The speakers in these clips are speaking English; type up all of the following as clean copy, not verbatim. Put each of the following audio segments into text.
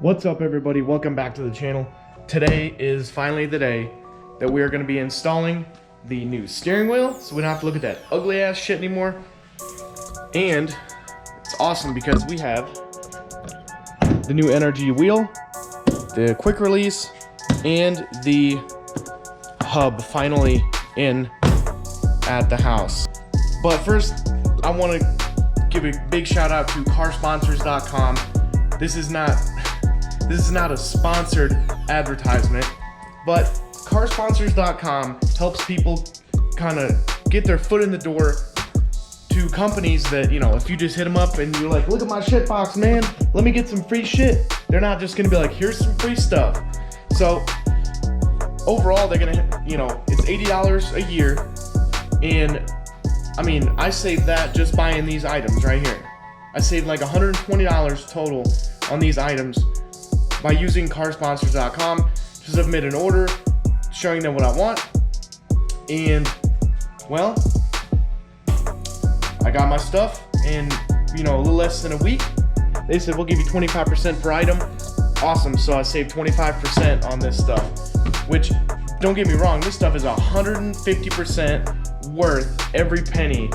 What's up, everybody? Welcome back to the channel. Today is finally the day that we are going to be installing the new steering wheel, so we don't have to look at that ugly ass shit anymore. And it's awesome because we have the new NRG wheel, the quick release, and the hub finally in at the house. But first, I want to give a big shout out to carsponsors.com. This is not a sponsored advertisement, but carsponsors.com helps people kind of get their foot in the door to companies that, you know, if you just hit them up and you're like, look at my SHITBOX, man, let me get some free shit. They're not just gonna be like, here's some free stuff. So overall, they're gonna, you know, it's $80 a year. And I mean, I saved that just buying these items right here. I saved like $120 total on these items by using carsponsors.com to submit an order, showing them what I want. And well, I got my stuff in, you know, a little less than a week. They said we'll give you 25% per item. Awesome. So I saved 25% on this stuff, which, don't get me wrong, this stuff is 150% worth every penny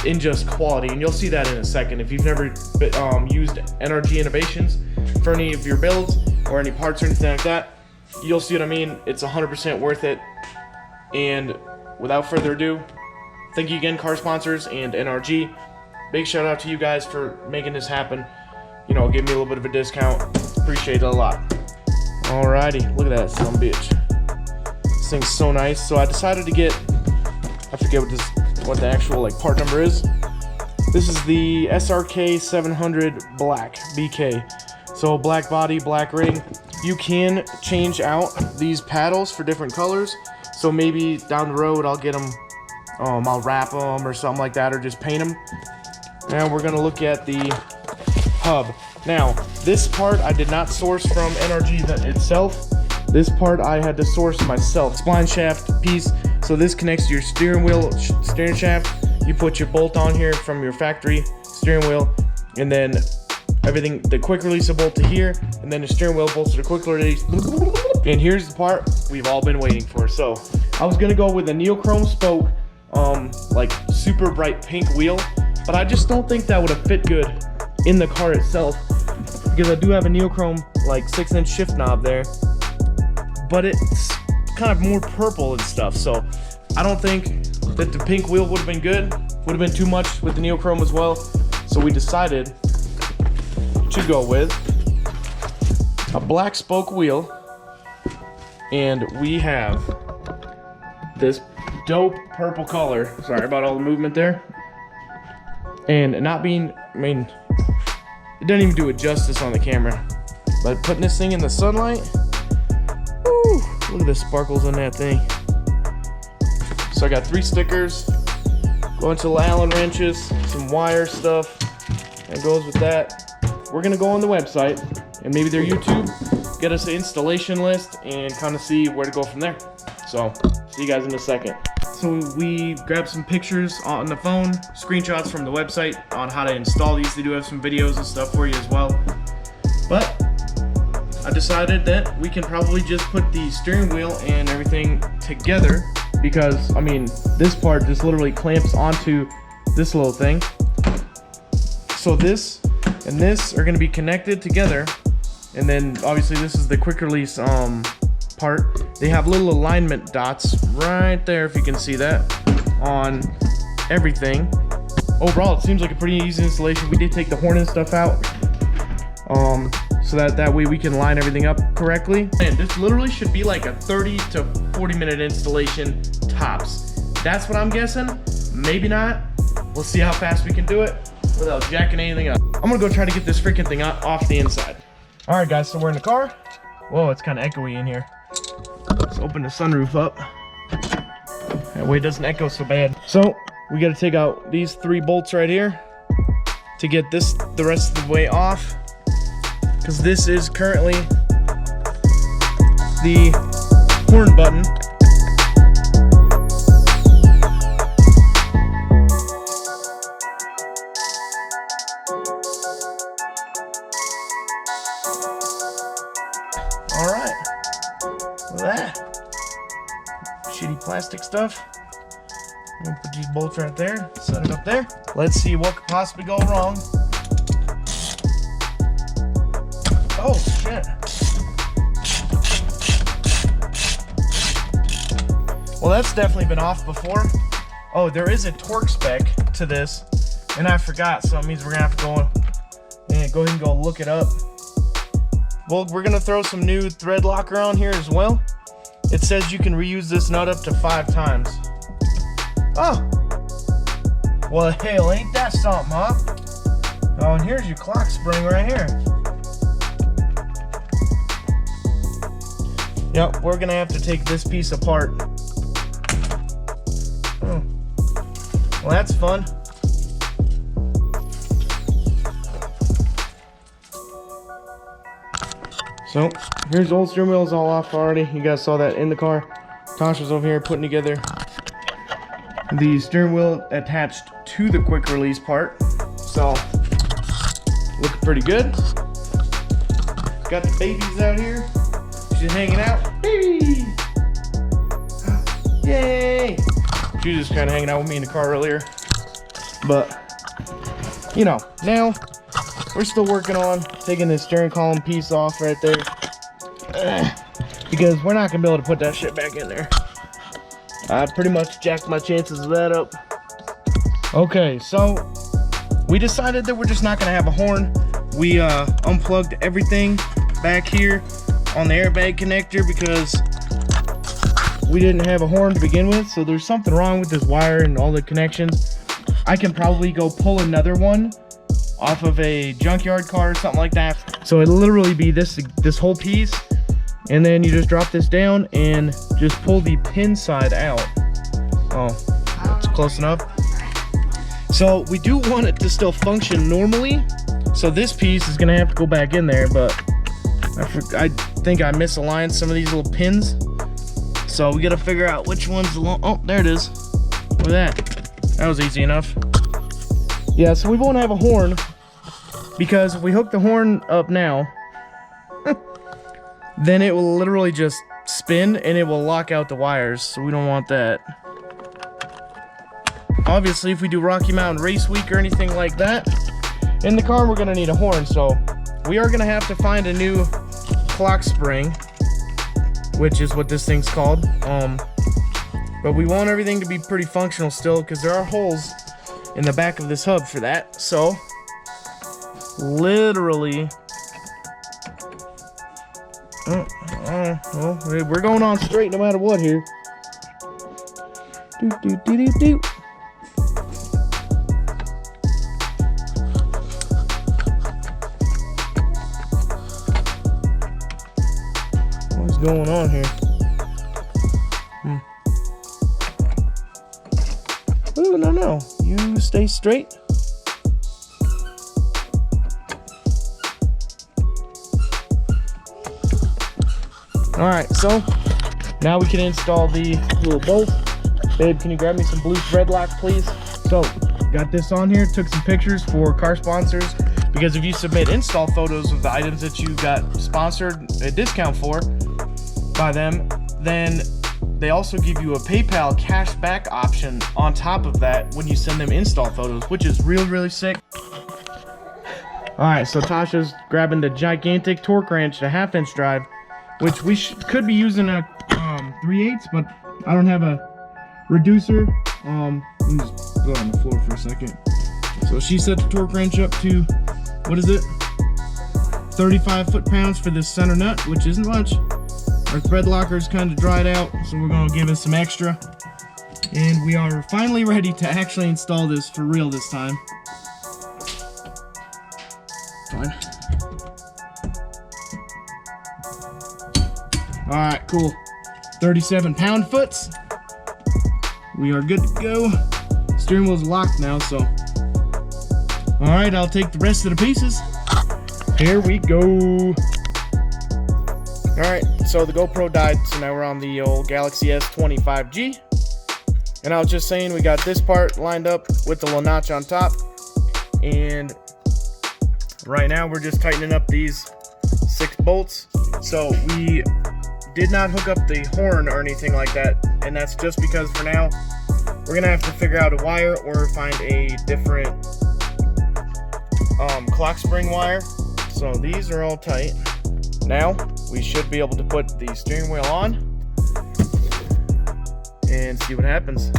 in just quality, and you'll see that in a second. If you've never used NRG Innovations for any of your builds or any parts or anything like that, you'll see what I mean. It's 100% worth it. And without further ado, thank you again, car sponsors and NRG. Big shout out to you guys for making this happen. You know, give me a little bit of a discount. Appreciate it a lot. Alrighty, look at that son of a bitch. This thing's so nice. So I decided to get, I forget what the actual like part number is. This is the SRK 700 Black BK. So black body, black ring. You can change out these paddles for different colors. So maybe down the road I'll get them, I'll wrap them or something like that, or just paint them. Now we're gonna look at the hub. Now this part I did not source from NRG itself. This part I had to source myself. Spline shaft piece. So this connects to your steering wheel, steering shaft. You put your bolt on here from your factory steering wheel, and then everything, the quick release bolt to here, and then the steering wheel bolts to the quick release. And here's the part we've all been waiting for. So I was gonna go with a neochrome spoke, like super bright pink wheel, but I just don't think that would have fit good in the car itself, because I do have a neochrome like 6-inch shift knob there, but it's kind of more purple and stuff. So I don't think that the pink wheel would have been good. Would have been too much with the neochrome as well. So we decided to go with a black spoke wheel, and we have this dope purple color. Sorry about all the movement there. And not being, I mean, it doesn't even do it justice on the camera, but putting this thing in the sunlight, woo, look at the sparkles on that thing. So I got 3 stickers, a bunch of Allen wrenches, some wire stuff that goes with that. We're gonna go on the website and maybe their YouTube, get us an installation list and kind of see where to go from there. So see you guys in a second. So we grabbed some pictures on the phone, screenshots from the website on how to install these. They do have some videos and stuff for you as well. But I decided that we can probably just put the steering wheel and everything together, because I mean, this part just literally clamps onto this little thing. So this and this are going to be connected together, and then obviously this is the quick release part. They have little alignment dots right there, if you can see that, on everything. Overall, it seems like a pretty easy installation. We did take the horn and stuff out, so that way we can line everything up correctly. And this literally should be like a 30 to 40 minute installation tops. That's what I'm guessing. Maybe not. We'll see how fast we can do it without jacking anything up. I'm gonna go try to get this freaking thing off the inside. All right, guys, so we're in the car. Whoa, it's kind of echoey in here. Let's open the sunroof up. That way it doesn't echo so bad. So we got to take out these 3 bolts right here to get this the rest of the way off, because this is currently the horn button. Look at that. Shitty plastic stuff. I'm gonna put these bolts right there, set it up there. Let's see what could possibly go wrong. Oh shit. Well, that's definitely been off before. Oh, there is a torque spec to this, and I forgot, so it means we're gonna have to go ahead and go look it up. Well, we're gonna throw some new thread locker on here as well. It says you can reuse this nut up to 5 times. Oh, well, hell, ain't that something, huh? Oh, and here's your clock spring right here. Yep, we're gonna have to take this piece apart. Oh. Well, that's fun. So, here's the old steering wheels all off already. You guys saw that in the car. Tasha's over here putting together the steering wheel attached to the quick release part. So, looking pretty good. Got the babies out here. She's hanging out. Baby! Yay! She was just kind of hanging out with me in the car earlier. But, you know, now we're still working on taking this steering column piece off right there. Because we're not going to be able to put that shit back in there. I pretty much jacked my chances of that up. Okay, so we decided that we're just not going to have a horn. We unplugged everything back here on the airbag connector because we didn't have a horn to begin with. So there's something wrong with this wire and all the connections. I can probably go pull another one off of a junkyard car or something like that. So it'll literally be this whole piece, and then you just drop this down and just pull the pin side out. Oh, that's close enough. So we do want it to still function normally. So this piece is gonna have to go back in there, but I think I misaligned some of these little pins. So we gotta figure out which one's the long. Oh, there it is. Look at that. That was easy enough. Yeah, so we won't have a horn because if we hook the horn up now, then it will literally just spin and it will lock out the wires. So we don't want that. Obviously, if we do Rocky Mountain Race Week or anything like that in the car, we're gonna need a horn. So we are gonna have to find a new clock spring, which is what this thing's called. But we want everything to be pretty functional still because there are holes in the back of this hub for that. So literally, well, we're going on straight no matter what here. What's going on here? Oh, no, you stay straight. All right, so now we can install the little bolt. Babe, can you grab me some blue thread lock, please? So, got this on here, took some pictures for car sponsors, because if you submit install photos of the items that you got sponsored a discount for by them, then they also give you a PayPal cash back option on top of that when you send them install photos, which is really sick. All right, so Tasha's grabbing the gigantic torque wrench, the 1/2-inch drive, which we could be using a 3/8, but I don't have a reducer. Let me just go on the floor for a second. So she set the torque wrench up to, what is it? 35 foot-pounds for this center nut, which isn't much. Our thread locker is kind of dried out, so we're going to give it some extra. And we are finally ready to actually install this for real this time. Fine. Alright, cool. 37 pound-foots. We are good to go. Steering wheel's locked now, so. Alright, I'll take the rest of the pieces. Here we go. Alright, so the GoPro died, so now we're on the old Galaxy S25G. And I was just saying, we got this part lined up with the little notch on top. And right now we're just tightening up these 6 bolts. So we did not hook up the horn or anything like that, and that's just because for now we're gonna have to figure out a wire or find a different clock spring wire. So these are all tight. Now we should be able to put the steering wheel on and see what happens.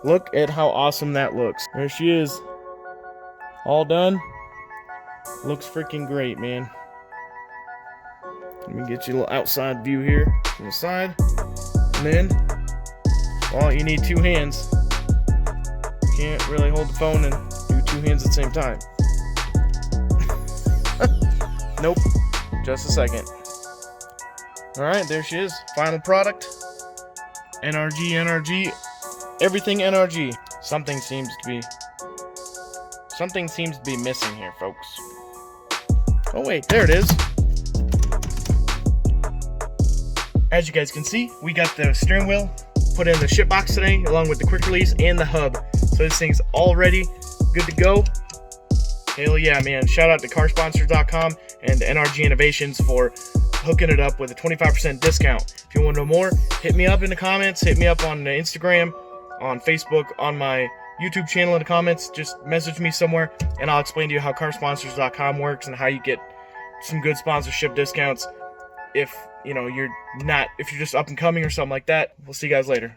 Look at how awesome that looks. There she is. All done. Looks freaking great, man. Let me get you a little outside view here from the side. And then, well, you need two hands. You can't really hold the phone and do two hands at the same time. Nope. Just a second. Alright, there she is. Final product. NRG. Everything NRG. Something seems to be missing here, folks. Oh wait, there it is. As you guys can see, we got the steering wheel put in the SHITBOX today, along with the quick release and the hub. So this thing's all ready, good to go. Hell yeah, man. Shout out to carsponsors.com and NRG Innovations for hooking it up with a 25% discount. If you want to know more, hit me up in the comments, hit me up on Instagram, on Facebook, on my YouTube channel in the comments. Just message me somewhere and I'll explain to you how carsponsors.com works and how you get some good sponsorship discounts if you're just up and coming or something like that. We'll see you guys later.